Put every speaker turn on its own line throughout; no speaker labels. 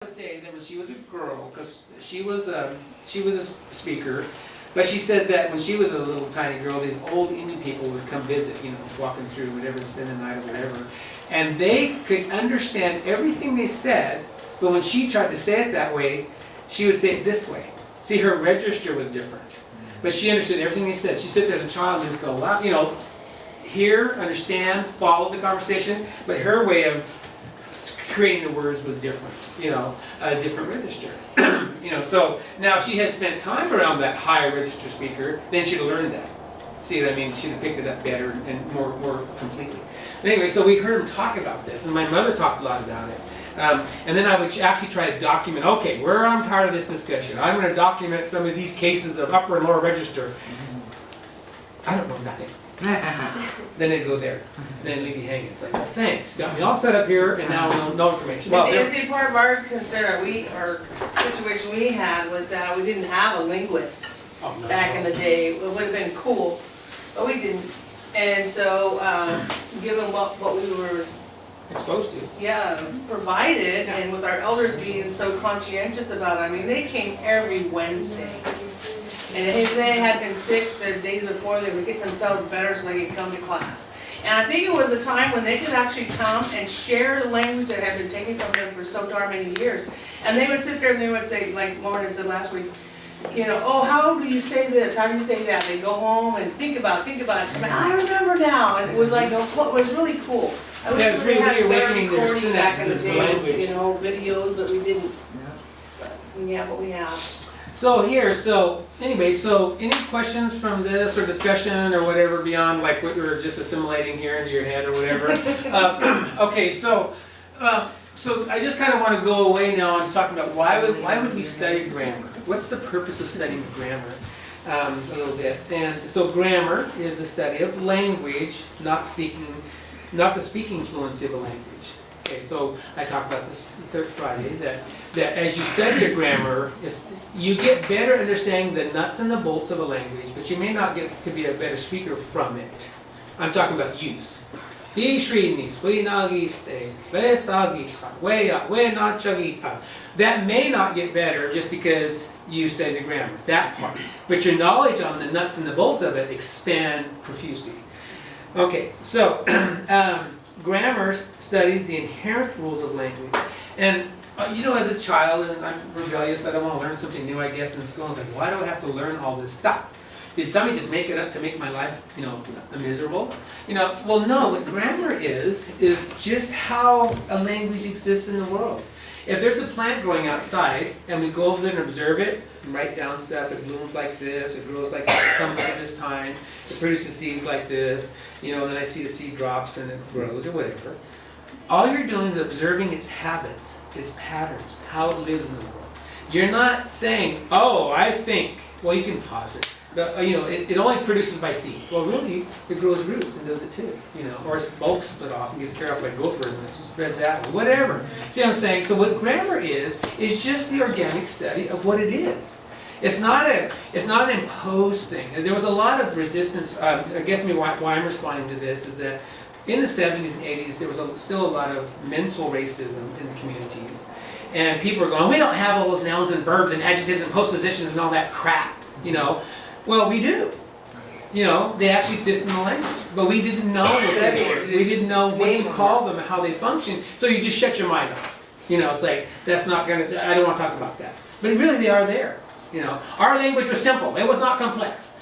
would say that when she was a girl, because she was a speaker, but she said that when she was a little tiny girl, these old Indian people would come visit, walking through whatever, spend the night or whatever, and they could understand everything they said, but when she tried to say it that way, she would say it this way. See, her register was different, but she understood everything they said. She'd sit there as a child and just go, wow, hear, understand, follow the conversation, but her way of creating the words was different, a different register. So now if she had spent time around that higher register speaker, then she'd have learned that. See what I mean? She'd have picked it up better and more completely. But anyway, so we heard him talk about this, and my mother talked a lot about it. And then I would actually try to document, okay, where I'm part of this discussion. I'm going to document some of these cases of upper and lower register. I don't know nothing. Then they'd go there, and then leave you hanging. It's like, well, thanks. Got me all set up here, and now no information. Well,
see, part of our concern, our situation we had was that we didn't have a linguist back in the day. It would have been cool, but we didn't. And so, given what we were
exposed to,
provided, and with our elders being so conscientious about it, they came every Wednesday. And if they had been sick the days before, they would get themselves better so they could come to class. And I think it was a time when they could actually come and share the language that had been taken from them for so darn many years. And they would sit there and they would say, like Lauren said last week, oh, how do you say this? How do you say that? They go home and think about it. I remember now. And it was like, it was really cool. I wish
it was really awakening their synapses for language.
Videos, but we didn't. But we have.
So any questions from this or discussion or whatever beyond like what we're just assimilating here into your head or whatever? Okay, so I just kind of want to go away now and talk about why would we study grammar? What's the purpose of studying grammar? A little bit. And so grammar is the study of language, not the speaking fluency of a language. Okay, so I talked about this third Friday, that as you study your grammar, you get better understanding the nuts and the bolts of a language, but you may not get to be a better speaker from it. I'm talking about use. That may not get better just because you study the grammar, that part. But your knowledge on the nuts and the bolts of it expand profusely. Okay, so grammar studies the inherent rules of language. And as a child, and I'm rebellious, I don't want to learn something new, I guess, in school. I was like, why do I have to learn all this stuff? Did somebody just make it up to make my life, miserable? Well, no, what grammar is just how a language exists in the world. If there's a plant growing outside, and we go over there and observe it, and write down stuff, it blooms like this, it grows like this, it comes up at this time, it produces seeds like this, then I see the seed drops and it grows or whatever. All you're doing is observing its habits, its patterns, how it lives in the world. You're not saying, oh, I think, well, you can pause it. But, it only produces by seeds. Well, really, it grows roots and does it too, or its bulk split off and gets carried off by gophers and it spreads out, whatever. See what I'm saying? So what grammar is just the organic study of what it is. It's not an imposed thing. There was a lot of resistance. I guess why I'm responding to this is that in the 70s and 80s, there was still a lot of mental racism in the communities. And people were going, we don't have all those nouns and verbs and adjectives and postpositions and all that crap, Well, we do. They actually exist in the language. But we didn't know what they were. We didn't know what to call them and how they function. So you just shut your mind off. It's like, I don't want to talk about that. But really, they are there. Our language was simple. It was not complex.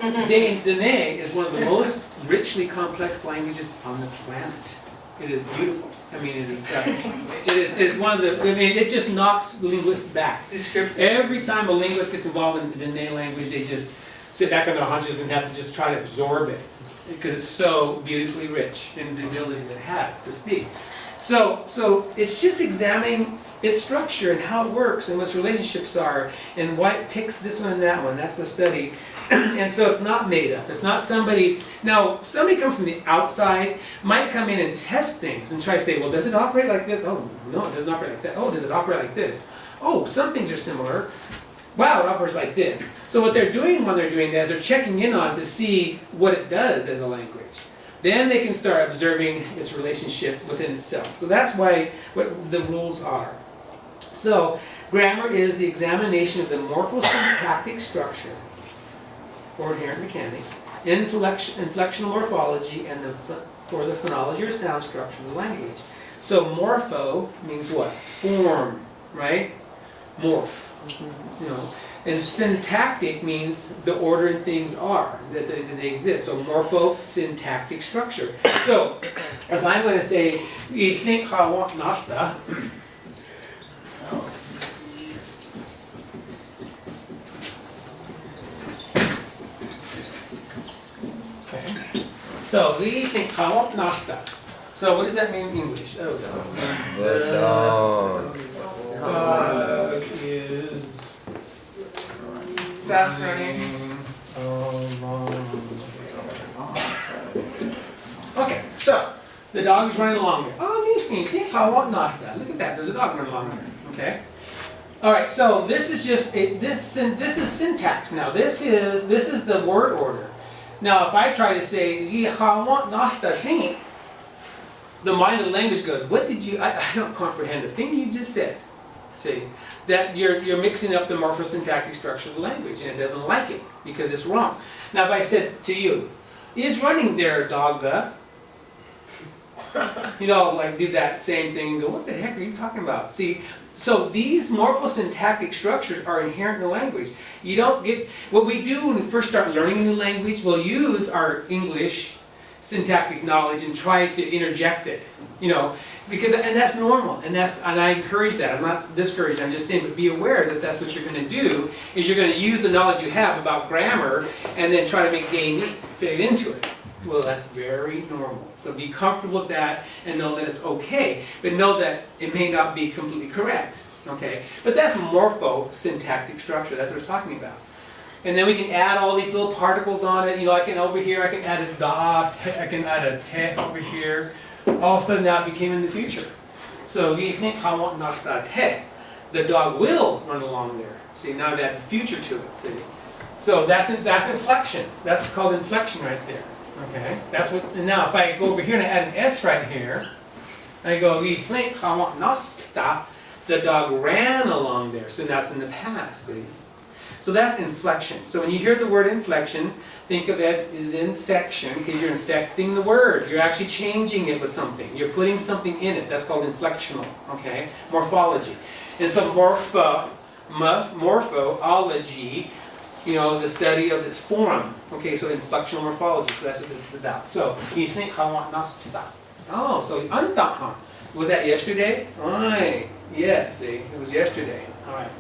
Dee-ni is one of the most richly complex languages on the planet. It is beautiful. It is one of the. It just knocks linguists back.
Descriptive.
Every time a linguist gets involved in the Dee-ni language, they just sit back on their haunches and have to just try to absorb it because it's so beautifully rich in the ability that it has to speak. So it's just examining its structure and how it works and what its relationships are and why it picks this one and that one. That's the study. And so it's not made up. It's not somebody come from the outside might come in and test things and try to say, well, does it operate like this? Oh, no, it doesn't operate like that. Oh, does it operate like this? Oh, some things are similar. Wow, it operates like this. So what they're doing when they're doing that is they're checking in on it to see what it does as a language. Then they can start observing its relationship within itself. So that's what the rules are. So, grammar is the examination of the morphosyntactic structure, or inherent mechanics, inflectional morphology, and the phonology or sound structure of the language. So morpho means what? Form, right? Morph, you know. And syntactic means the order in things are, that they exist. So morphosyntactic structure. So if I'm going to say, "Ichnik hawak nasta," so we think hawak nasta. So what does that mean in English? Oh,
The dog.
dog is
Fast running.
along. Okay, so the dog is running along there. Oh, hawak nasta. Look at that. There's a dog running along there. Okay. All right. So this is just this is syntax. Now this is the word order. Now, if I try to say, the mind of the language goes, what did you, I don't comprehend the thing you just said. See, that you're mixing up the morphosyntactic structure of the language, and it doesn't like it, because it's wrong. Now, if I said to you, is running there, dog, the? You know, like do that same thing and go, what the heck are you talking about? See, so these morphosyntactic structures are inherent in the language. You don't get, what we do when we first start learning a new language, we'll use our English syntactic knowledge and try to interject it, you know, because, and that's normal, and I encourage that. I'm not discouraged, I'm just saying, but be aware that that's what you're going to do, is you're going to use the knowledge you have about grammar and then try to make Dee-ni fit into it. Well, that's very normal. So be comfortable with that and know that it's okay. But know that it may not be completely correct. Okay? But that's morphosyntactic structure. That's what it's talking about. And then we can add all these little particles on it. You know, I can over here, I can add a da, I can add a te over here. All of a sudden that became in the future. So the dog will run along there. See, now that added future to it. See? So that's inflection. That's called inflection right there. Okay, that's what. And now, if I go over here and I add an S right here, I go, the dog ran along there. So that's in the past. See? So that's inflection. So when you hear the word inflection, think of it as infection, because you're infecting the word. You're actually changing it with something. You're putting something in it. That's called inflectional. Okay, morphology. And so morphology. You know, the study of its form. Okay, so inflectional morphology, so that's what this is about. So, you think oh, so antahan. Was that yesterday? Aye. Yes, see, it was yesterday. Alright.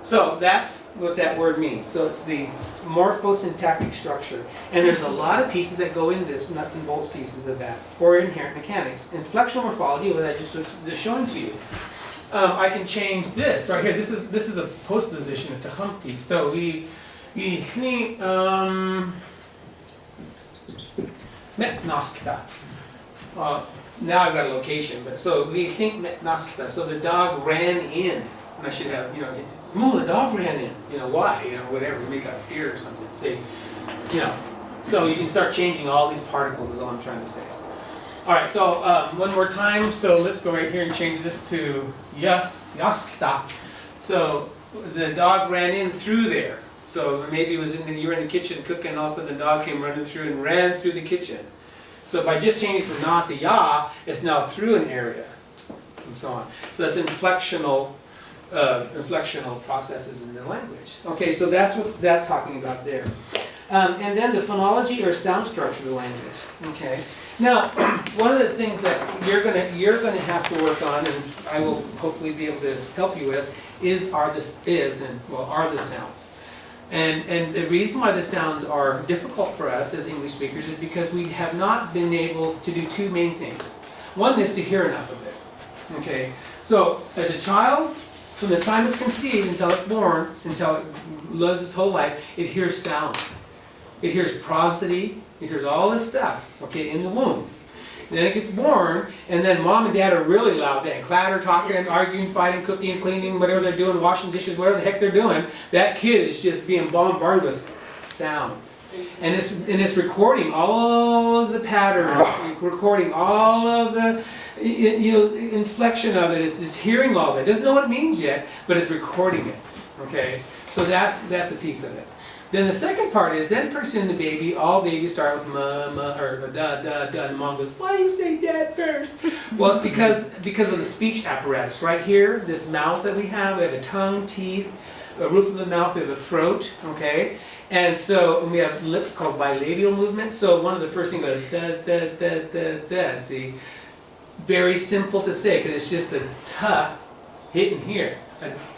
So that's what that word means. So it's the morphosyntactic structure. And there's a lot of pieces that go in this, nuts and bolts pieces of that, or inherent mechanics. Inflectional morphology, what I just was showing to you. I can change this right here. This is a post position of Tehumpty. So we think metnasta. Now I've got a location, but so we think metnasta. So the dog ran in, and I should have, you know, oh, the dog ran in. You know why? You know, whatever. Maybe it got scared or something. See, you know. So you can start changing all these particles. Is all I'm trying to say. All right, so one more time. So let's go right here and change this to yasta. So the dog ran in through there. So maybe it was you were in the kitchen cooking, and all of a sudden the dog came running through and ran through the kitchen. So by just changing from na to ya, it's now through an area, and so on. So that's inflectional processes in the language. Okay, so that's what that's talking about there. And then the phonology or sound structure of the language. Okay. Now, one of the things that you're gonna have to work on, and I will hopefully be able to help you with, are the sounds. And the reason why the sounds are difficult for us as English speakers is because we have not been able to do two main things. One is to hear enough of it. Okay. So as a child, from the time it's conceived until it's born, until it lives its whole life, it hears sounds. It hears prosody, it hears all this stuff, okay, in the womb. And then it gets born, and then mom and dad are really loud. They clatter, talking, arguing, fighting, cooking, cleaning, whatever they're doing, washing dishes, whatever the heck they're doing. That kid is just being bombarded with sound. And it's recording all of the patterns, recording all of the You know, the inflection of it is hearing all of it. Doesn't know what it means yet, but it's recording it. Okay, so that's a piece of it. Then the second part is, then pretty soon the baby, all babies start with ma, or da, da, da, and mom goes, why do you say dad first? Well, it's because of the speech apparatus. Right here, this mouth that we have a tongue, teeth, a roof of the mouth, we have a throat, okay? And so we have lips called bilabial movements. So one of the first things goes, da, da, da, da, da, see? Very simple to say, because it's just a t hitting here.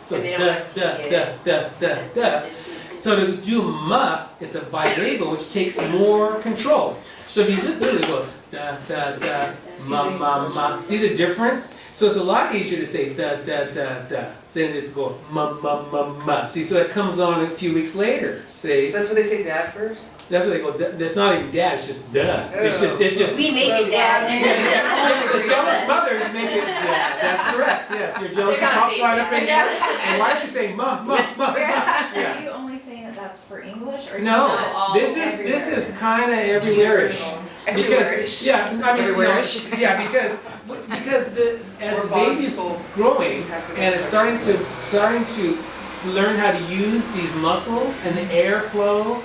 So
And they
it's
don't
da,
have
da,
to
da, da, da, da. So to do ma, it's a bilabial, which takes more control. So if you literally go da da da ma. See the difference? So it's a lot easier to say da da da da than it is to go ma. See, so it comes on a few weeks later. See,
So that's what they say dad first?
that's what they go. That's not even dad. It's just duh. It's just.
We make it dad.
The jealous mothers make it dad. That's correct. Yes, your jealousy
They're not
pops
saying
right up in
dad.
there. And why don't you say ma?
Are you only saying that that's for English, or
No,
all
this is kind of everywhere-ish. Because, yeah, I mean, you know, yeah, because as the baby's growing and it's starting to learn how to use these muscles and the airflow,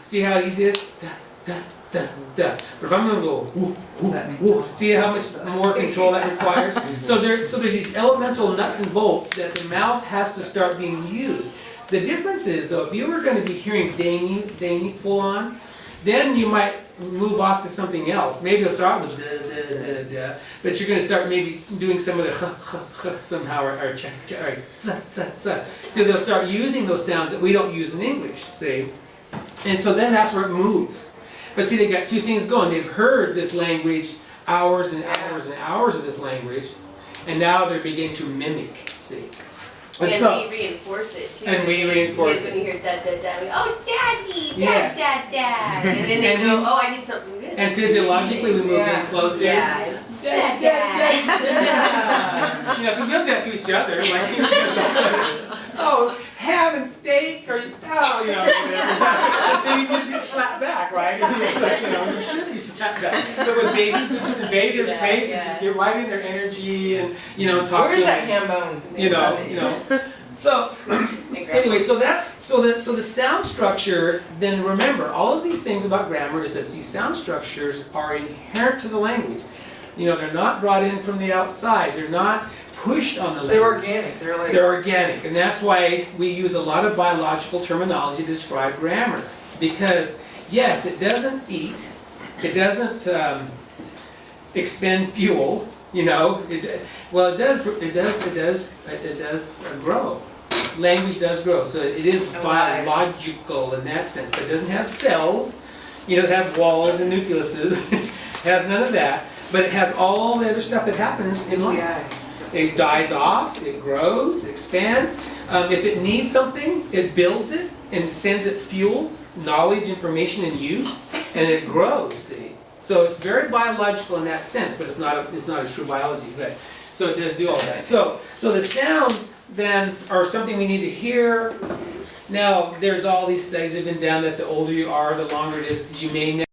see how easy it is? Da, da, da, da. But if I'm gonna go woo, woo, woo, see how much more control that requires? So there's these elemental nuts and bolts that the mouth has to start being used. The difference is, though, if you were going to be hearing Dee-ni full on, then you might move off to something else. Maybe you'll start with da, da, da, da, but you're going to start maybe doing some of the somehow, or cha, cha, or tsa, tsa, tsa. So they'll start using those sounds that we don't use in English, see? And so then that's where it moves. But see, they got two things going. They've heard this language, hours and hours and hours of this language, and now they're beginning to mimic, see? And
And
so,
we reinforce it too.
And we reinforce
Because when you hear dad, dad, dad, we, oh, daddy,
Yeah.
dad, dad. And then they
And
go,
we-
oh, I did something good.
and physiologically we move in
Yeah.
closer.
Yeah.
Dad, dad, dad. You know, we do that to each other, like, oh, ham and steak, or style, you know, whatever. Then you get slapped back, right? And it's like, you know, you should be slapped back. So with babies, we just invade their space and just get right in their energy and, you know, talk
Where's
to
that
them.
ham bone?
You know. So anyway, so the sound structure. Then remember, all of these things about grammar is that these sound structures are inherent to the language. You know, they're not brought in from the outside. They're not pushed on the language.
They're organic. They're like.
They're organic, and that's why we use a lot of biological terminology to describe grammar. Because yes, it doesn't eat, it doesn't expend fuel. You know, it does grow. Language does grow, so it is
Alive.
biological in that sense. But it doesn't have cells. You know, it has walls and nucleuses. It has none of that. But it has all the other stuff that happens in life.
Yeah.
It dies off, it grows, it expands. If it needs something, it builds it and sends it fuel, knowledge, information, and use, and it grows, see? So it's very biological in that sense, but it's not a true biology. But, so it does do all that. So the sounds then are something we need to hear. Now, there's all these studies that have been done that the older you are, the longer it is, you may